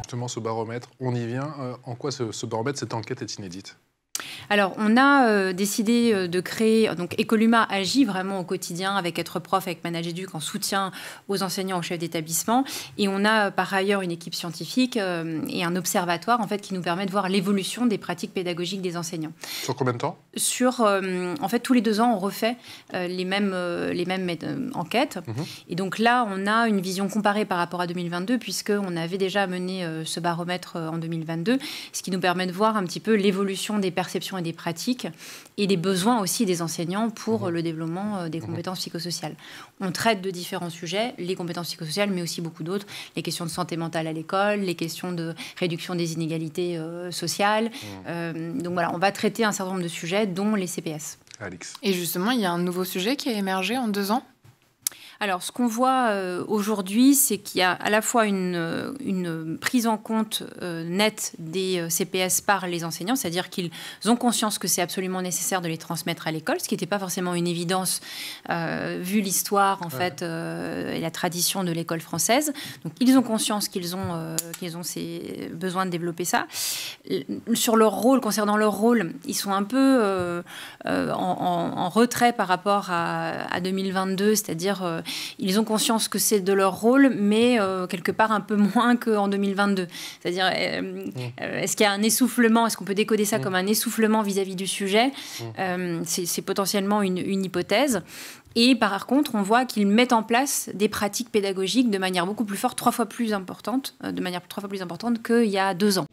justement ce baromètre, on y vient. En quoi ce baromètre, cette enquête est inédite? Alors, on a décidé de créer, donc Ecoluma agit vraiment au quotidien avec Être Prof, avec Manageduc en soutien aux enseignants, aux chefs d'établissement. Et on a par ailleurs une équipe scientifique et un observatoire en fait, qui nous permet de voir l'évolution des pratiques pédagogiques des enseignants. Sur combien de temps? En fait, tous les 2 ans, on refait les mêmes enquêtes. Et donc là, on a une vision comparée par rapport à 2022, puisqu'on avait déjà mené ce baromètre en 2022, ce qui nous permet de voir un petit peu l'évolution des perceptions et des pratiques et des besoins aussi des enseignants pour le développement des compétences psychosociales. On traite de différents sujets, les compétences psychosociales, mais aussi beaucoup d'autres, les questions de santé mentale à l'école, les questions de réduction des inégalités sociales. Donc voilà, on va traiter un certain nombre de sujets, dont les CPS. Alix. Et justement, il y a un nouveau sujet qui a émergé en 2 ans. Alors, ce qu'on voit aujourd'hui, c'est qu'il y a à la fois une prise en compte nette des CPS par les enseignants, c'est-à-dire qu'ils ont conscience que c'est absolument nécessaire de les transmettre à l'école, ce qui n'était pas forcément une évidence vu l'histoire en fait et la tradition de l'école française. Donc, ils ont conscience qu'ils ont ces besoins de développer ça. Sur leur rôle, concernant leur rôle, ils sont un peu en retrait par rapport à 2022, c'est-à-dire ils ont conscience que c'est de leur rôle, mais quelque part un peu moins qu'en 2022. C'est-à-dire, est-ce qu'il y a un essoufflement? Est-ce qu'on peut décoder ça comme un essoufflement vis-à-vis du sujet? C'est potentiellement une hypothèse. Et par contre, on voit qu'ils mettent en place des pratiques pédagogiques de manière beaucoup plus forte, de manière 3 fois plus importante qu'il y a 2 ans.